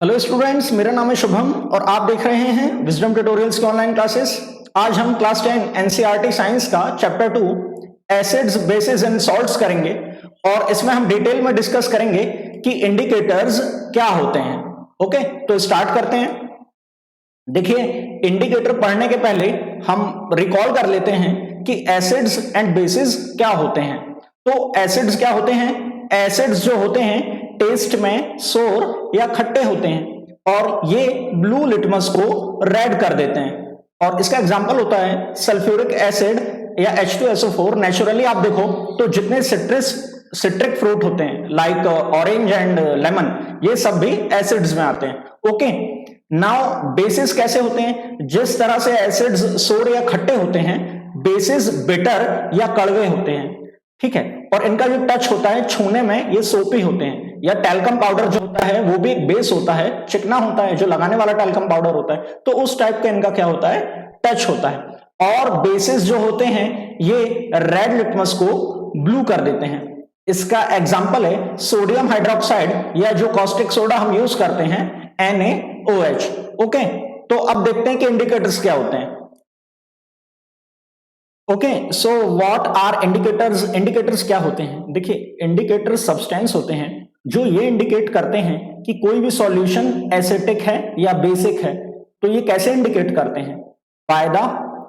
Hello students, मेरा नाम है शुभम और आप देख रहे हैं विजडम ट्यूटोरियल्स की ऑनलाइन क्लासेस। आज हम क्लास 10 एनसीईआरटी साइंस का chapter 2 acids bases and salts करेंगे और इसमें हम डिटेल में डिस्कस करेंगे कि इंडिकेटर्स क्या होते हैं। ओके, तो स्टार्ट करते हैं। देखिए, इंडिकेटर पढ़ने के पहले हम रिकॉल कर लेते हैं कि एसिड्स एंड बेसिस क्या होते हैं। तो एसिड्स क्या होते हैं? एसिड्स जो होते हैं टेस्ट में सोर या खट्टे होते हैं और ये ब्लू लिटमस को रेड कर देते हैं। और इसका एग्जांपल होता है सल्फ्यूरिक एसिड या H2SO4। नेचुरली आप देखो तो जितने सिट्रिक फ्रूट होते हैं लाइक ऑरेंज एंड लेमन, ये सब भी एसिड्स में आते हैं। ओके, नाउ बेसिस कैसे होते हैं? जिस तरह से एसिड्स सोर या खट्टे होते हैं, बेसिस बिटर या कड़वे होते हैं। ठीक है, और इनका जो टच होता है छूने में ये सोपी होते हैं। या टैल्कम पाउडर जो होता है वो भी एक बेस होता है, चिकना होता है, जो लगाने वाला टैल्कम पाउडर होता है, तो उस टाइप का इनका क्या होता है? टच होता है। और बेसिस जो होते हैं ये रेड लिटमस को ब्लू कर देते हैं। इसका एग्जांपल है सोडियम हाइड्रोक्साइड या जो कॉस्टिक सोडा हम यूज करते हैं NaOH। ओके, तो अब देखते हैं कि इंडिकेटर्स क्या होते हैं। Okay, so what are indicators? Indicators क्या होते हैं? देखिए, इंडिकेटर्स सब्सटेंस होते हैं जो ये इंडिकेट करते हैं कि कोई भी सॉल्यूशन एसिडिक है या बेसिक है। तो ये कैसे इंडिकेट करते हैं? By the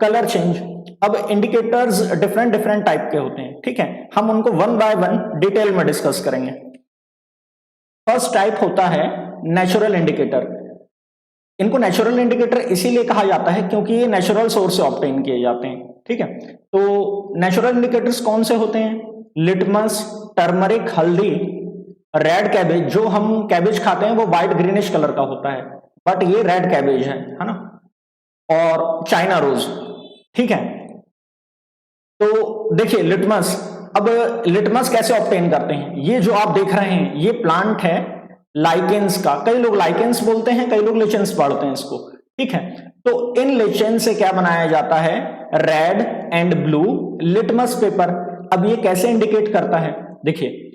colour change. अब इंडिकेटर्स डिफरेंट टाइप के होते हैं। ठीक है, हम उनको वन बाय वन डिटेल में डिस्कस करेंगे। फर्स्ट टाइप होता है नेचुरल इंडिकेटर। इनको नेचुरल इंडिकेटर इसीलिए कहा जाता है क्योंकि ये नेचुरल सोर्स से ऑब्टेन किए जाते हैं। ठीक है, तो नेचुरल इंडिकेटर्स कौन से होते हैं? लिटमस, टर्मरिक, हल्दी, रेड कैबेज। जो हम कैबेज खाते हैं वो व्हाइट ग्रीनिश कलर का होता है, बट ये रेड कैबेज है ना, और चाइना रोज। ठीक है, तो देखिए लिटमस। अब लिटमस कैसे ऑब्टेन करते हैं? ये जो आप देख रहे हैं ये प्लांट है लाइकेंस का। कई लोग लाइकेंस बोलते हैं, कई लोग लिचेंस पढ़ते हैं इसको। ठीक है, तो इन लिचेन से क्या बनाया जाता है? Red and blue litmus paper. अब ये कैसे इंडिकेट करता है? देखिए,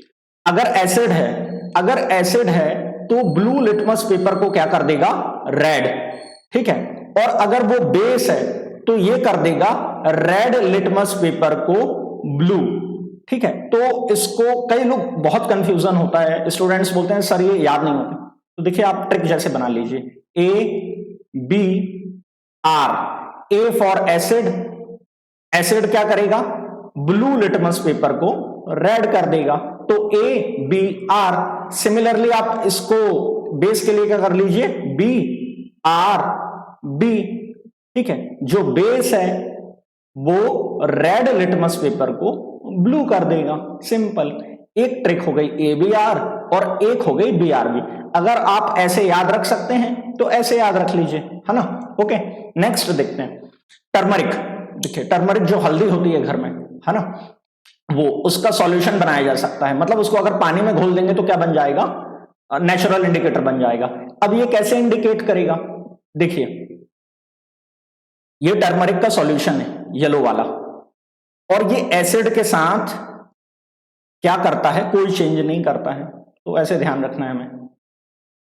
अगर एसिड है तो ब्लू लिटमस पेपर को क्या कर देगा? रेड। ठीक है, और अगर वो बेस है तो ये कर देगा रेड लिटमस पेपर को ब्लू। ठीक है, तो इसको कई लोग बहुत कंफ्यूजन होता है, स्टूडेंट्स बोलते हैं सर ये याद नहीं होते। तो देखिए, आप ट्रिक जैसे बना लीजिए, ABR। A for acid, acid क्या करेगा? ब्लू लिटमस पेपर को रेड कर देगा, तो ABR। सिमिलरली आप इसको बेस के लिए क्या कर लीजिए? BRB। ठीक है, जो बेस है वो रेड लिटमस पेपर को ब्लू कर देगा। सिंपल, एक ट्रिक हो गई ABR और एक हो गई BRB। अगर आप ऐसे याद रख सकते हैं तो ऐसे याद रख लीजिए, है ना। ओके, नेक्स्ट देखते हैं टर्मरिक। देखिए, टर्मरिक जो हल्दी होती है घर में, है ना, वो उसका सॉल्यूशन बनाया जा सकता है। मतलब उसको अगर पानी में घोल देंगे तो क्या बन जाएगा? नेचुरल इंडिकेटर बन जाएगा। अब ये कैसे इंडिकेट करेगा? देखिए, ये टर्मरिक का सॉल्यूशन है येलो वाला, और ये एसिड के साथ क्या करता है? कोई चेंज नहीं करता है। तो ऐसे ध्यान रखना है हमें,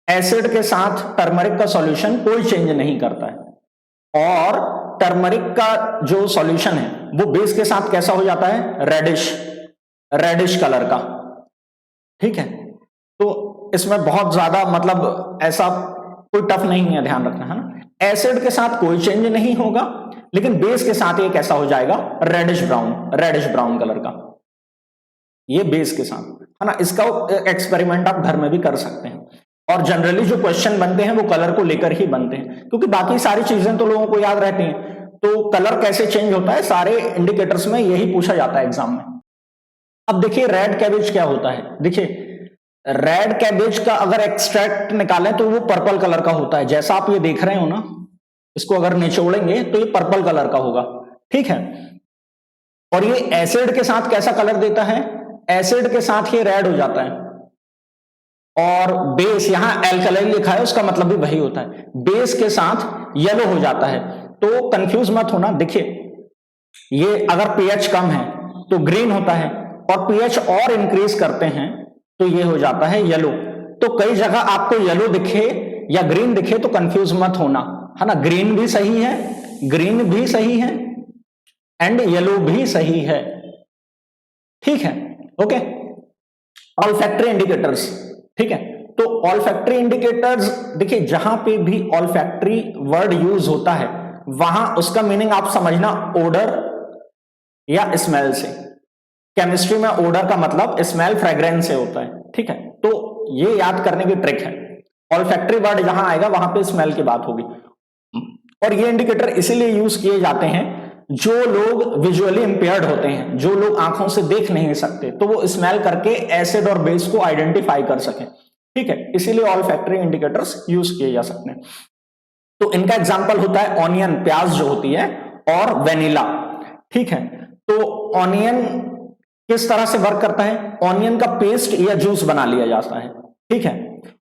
एसिड के साथ टर्मरिक का सॉल्यूशन कोई चेंज नहीं करता है। और टर्मरिक का जो सॉल्यूशन है वो बेस के साथ कैसा हो जाता है? रेडिश कलर का। ठीक है, तो इसमें बहुत ज्यादा मतलब ऐसा कोई टफ नहीं है, ध्यान रखना, है ना। एसिड के साथ कोई चेंज नहीं होगा, लेकिन बेस के साथ ये कैसा हो जाएगा? रेडिश ब्राउन कलर का, ये बेस के साथ, है ना। इसका एक्सपेरिमेंट आप घर में भी कर सकते हैं। और जनरली जो क्वेश्चन बनते हैं वो कलर को लेकर ही बनते हैं, क्योंकि बाकी सारी चीजें तो लोगों को याद रहती हैं। तो कलर कैसे चेंज होता है सारे इंडिकेटर्स में यही पूछा जाता है एग्जाम में। अब देखिए, रेड कैबेज क्या होता है? देखिए, रेड कैबेज का अगर एक्सट्रैक्ट निकालें तो वो पर्पल कलर का होता है। जैसा आप ये देख रहे हो ना, इसको अगर निचोड़ेंगे तो ये पर्पल कलर का होगा। ठीक है, और ये एसिड के साथ कैसा कलर देता है? एसिड के साथ ये रेड हो जाता है। और बेस, यहां एल्कलाइन लिखा है, उसका मतलब भी वही होता है, बेस के साथ येलो हो जाता है। तो कंफ्यूज मत होना। देखिए, ये अगर pH कम है तो ग्रीन होता है, और pH और इंक्रीज करते हैं तो ये हो जाता है येलो। तो कई जगह आपको येलो दिखे या ग्रीन दिखे तो कंफ्यूज मत होना, है ना। ग्रीन भी सही है, ग्रीन भी सही है एंड येलो भी सही है, ठीक है। ओके, ऑल्फैक्टरी इंडिकेटर्स, ठीक है। तो ऑल्फैक्टरी इंडिकेटर्स देखिए, जहां पे भी ऑल्फैक्टरी वर्ड यूज होता है वहां उसका मीनिंग आप समझना ओडर या स्मेल से। केमिस्ट्री में ओडर का मतलब स्मेल फ्रेग्रेंस से होता है, ठीक है। तो ये याद करने की ट्रिक है, ऑल्फैक्टरी वर्ड जहां आएगा वहां पे स्मेल की बात होगी। और ये इंडिकेटर इसीलिए यूज किए जाते हैं जो लोग विजुअली इंपेयर्ड होते हैं, जो लोग आंखों से देख नहीं सकते, तो वो स्मेल करके एसिड और बेस को आइडेंटिफाई कर सकें, ठीक है। इसीलिए ऑल्फैक्टरी इंडिकेटर्स यूज किए जा सकते हैं। तो इनका एग्जांपल होता है ऑनियन, प्याज जो होती है, और वेनिला, ठीक है। तो ऑनियन किस तरह से वर्क करता है, ऑनियन का पेस्ट या जूस बना लिया जाता है, ठीक है।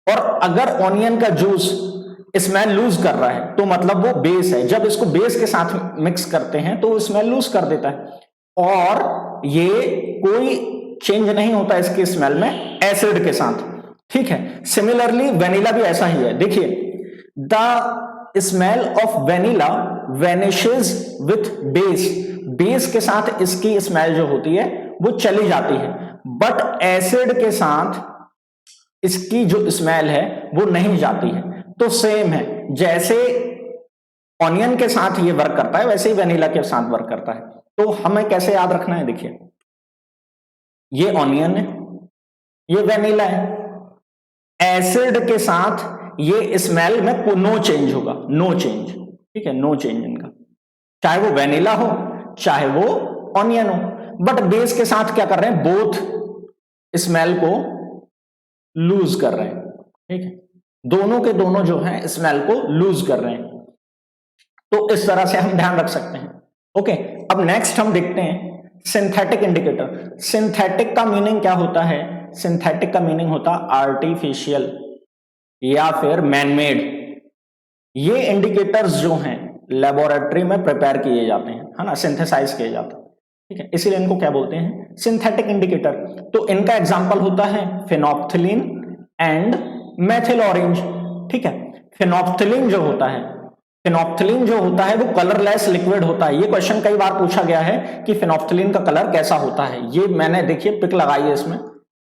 और अगर ऑनियन का जूस स्मेल लूज कर रहा है तो मतलब वो बेस है, जब इसको बेस के साथ मिक्स करते हैं तो स्मेल लूज कर देता है और ये कोई चेंज नहीं होता इसकी स्मेल में एसिड के साथ, ठीक है। सिमिलरली वेनिला भी ऐसा ही है। देखिए, the smell of vanilla vanishes with base, base के साथ इसकी स्मेल जो होती है वो चली जाती है, बट एसिड के साथ इसकी जो स्मेल है वो नहीं जाती है। तो सेम है, जैसे ऑनियन के साथ ये वर्क करता है वैसे ही वेनिला के साथ वर्क करता है। तो हमें कैसे याद रखना है, देखिए ये ऑनियन है, ये वेनिला है, एसिड के साथ ये स्मेल में नो चेंज होगा, नो चेंज, ठीक है, नो चेंज इनका, चाहे वो वेनिला हो चाहे वो ऑनियन हो। बट बेस के साथ क्या कर रहे हैं, बोथ स्मेल को लूज कर रहे हैं, ठीक है, दोनों के दोनों जो है स्मेल को लूज कर रहे हैं। तो इस तरह से हम ध्यान रख सकते हैं। ओके, अब नेक्स्ट हम देखते हैं सिंथेटिक इंडिकेटर। सिंथेटिक का मीनिंग क्या होता है, सिंथेटिक का मीनिंग होता है आर्टिफिशियल या फिर मैनमेड। ये इंडिकेटर्स जो हैं लेबोरेटरी में प्रिपेयर किए जाते हैं, है ना, सिंथेसाइज किए जाते हैं, ठीक है, इसीलिए इनको क्या बोलते हैं, सिंथेटिक इंडिकेटर। तो इनका एग्जांपल होता है फेनोप्थिलीन एंड मेथिल ऑरेंज, ठीक है। फेनोप्थिलीन जो होता है, फेनोप्थिलीन जो होता है वो कलरलेस लिक्विड होता है। ये क्वेश्चन कई बार पूछा गया है कि फेनोप्थिलीन का कलर कैसा होता है। ये मैंने देखिए पिक लगाई है इसमें,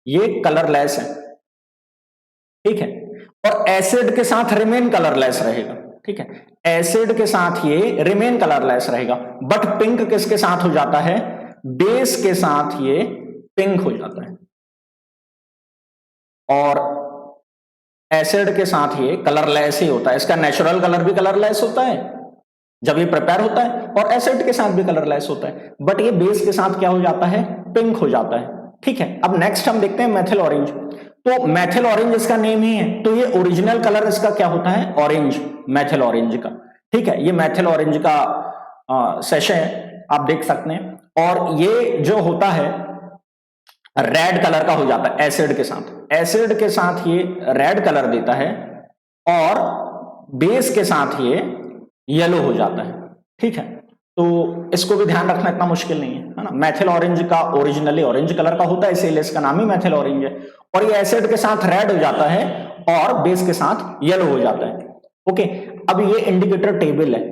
ये कलरलेस है, ठीक है, और एसिड के साथ रिमेन कलरलेस रहेगा, ठीक है, एसिड के साथ ये रिमेन कलरलेस रहेगा। बट पिंक किसके साथ हो जाता है, बेस के साथ ये पिंक हो जाता है, और एसिड के साथ ये कलरलेस ही होता है। इसका नेचुरल कलर भी कलरलेस होता है जब ये प्रिपेयर होता है, और एसिड के साथ भी कलरलेस होता है, बट ये बेस के साथ क्या हो जाता है, पिंक हो जाता है, ठीक है। अब नेक्स्ट हम देखते हैं मेथिल ऑरेंज। तो मेथिल ऑरेंज इसका नेम ही है, तो ये ओरिजिनल कलर इसका क्या होता है, ऑरेंज, मेथिल ऑरेंज का, ठीक है। ये मेथिल ऑरेंज का सेशन है, आप देख सकते हैं। और ये जो होता है रेड कलर का हो जाता है एसिड के साथ, एसिड के साथ ये रेड कलर देता है और बेस के साथ ये येलो हो जाता है, ठीक है। तो इसको भी ध्यान रखना इतना मुश्किल नहीं है ना। मेथिल ऑरेंज का ओरिजिनली ऑरेंज कलर का होता है, इसीलिए इसका नाम ही मेथिल ऑरेंज है, और ये एसिड के साथ रेड हो जाता है और बेस के साथ येलो हो जाता है। ओके, अब ये इंडिकेटर टेबल है,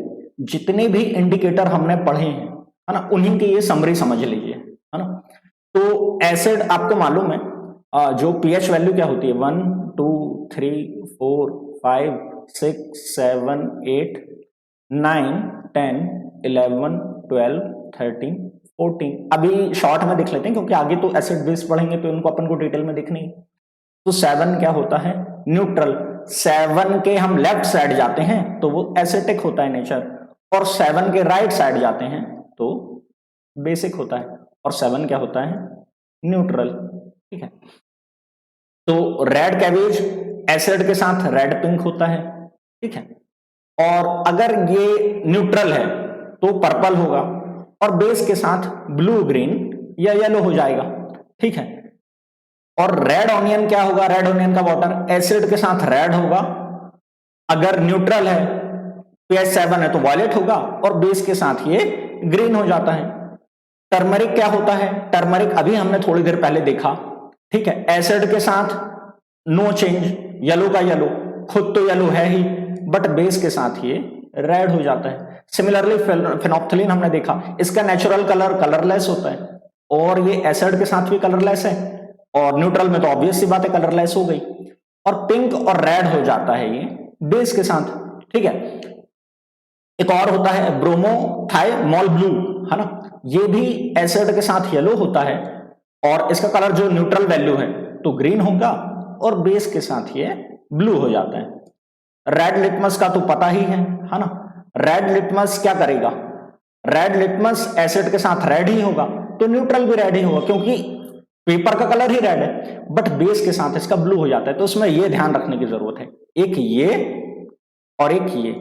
जितने भी इंडिकेटर हमने पढ़े हैं, है ना, उन्हीं की ये समरी समझ लीजिए, है ना। तो एसिड आपको मालूम है जो पीएच वैल्यू क्या होती है, 1 2 3 4 5 6 7 8 9 10 11 12 13 14। अभी शॉर्ट में देख लेते हैं क्योंकि आगे तो एसिड बेस पढ़ेंगे तो इनको अपन को डिटेल में देखनी है। तो 7 क्या होता है, न्यूट्रल। 7 के हम लेफ्ट साइड जाते हैं तो वो एसिटिक होता है नेचर, और 7 के राइट साइड जाते हैं तो बेसिक होता है, और 7 क्या होता है, न्यूट्रल, ठीक है। तो रेड कैबेज एसिड के साथ रेड पिंक होता है, ठीक है, और अगर ये न्यूट्रल है तो पर्पल होगा, और बेस के साथ ब्लू ग्रीन या येलो हो जाएगा, ठीक है। और रेड ऑनियन क्या होगा, रेड ऑनियन का वाटर एसिड के साथ रेड होगा, अगर न्यूट्रल है pH 7 है तो वॉयलेट होगा, और बेस के साथ ये ग्रीन हो जाता है। टर्मरिक क्या होता है, टर्मरिक अभी हमने थोड़ी देर पहले देखा, ठीक है, एसिड के साथ नो चेंज, येलो का येलो, खुद तो येलो है ही, बट बेस के साथ ये रेड हो जाता है। सिमिलरली फेनोप्थलीन हमने देखा, इसका नेचुरल कलर कलरलेस होता है, और ये एसिड के साथ भी कलरलेस है, और न्यूट्रल में तो ऑब्वियस सी बात है कलरलेस हो गई, और पिंक और रेड हो जाता है ये बेस के साथ, ठीक है। एक और होता है ब्रोमोथाइमोल ब्लू, है ना, ये भी एसिड के साथ येलो होता है, और इसका कलर जो न्यूट्रल वैल्यू है तो ग्रीन होगा, और बेस के साथ ये ब्लू हो जाता है। रेड लिटमस का तो पता ही है ना, रेड लिटमस क्या करेगा, रेड लिटमस एसिड के साथ रेड ही होगा, तो न्यूट्रल भी रेड ही होगा, क्योंकि पेपर का कलर ही रेड है, बट बेस के साथ इसका ब्लू हो जाता है। तो उसमें यह ध्यान रखने की जरूरत है, एक ये और एक ये,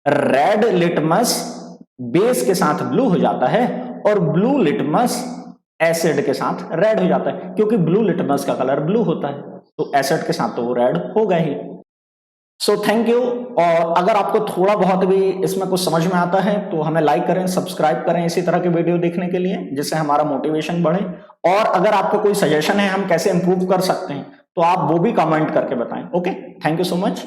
रेड लिटमस बेस के साथ ब्लू हो जाता है, और ब्लू लिटमस एसिड के साथ रेड हो जाता है, क्योंकि ब्लू लिटमस का कलर ब्लू होता है, तो एसिड के साथ तो वो रेड होगा ही। So thank you. और अगर आपको थोड़ा बहुत भी इसमें कुछ समझ में आता है तो हमें लाइक करें, सब्सक्राइब करें इसी तरह के वीडियो देखने के लिए, जिससे हमारा मोटिवेशन बढ़े। और अगर आपको कोई सजेशन है हम कैसे इंप्रूव कर सकते हैं, तो आप वो भी कमेंट करके बताएं। Okay, thank you so much.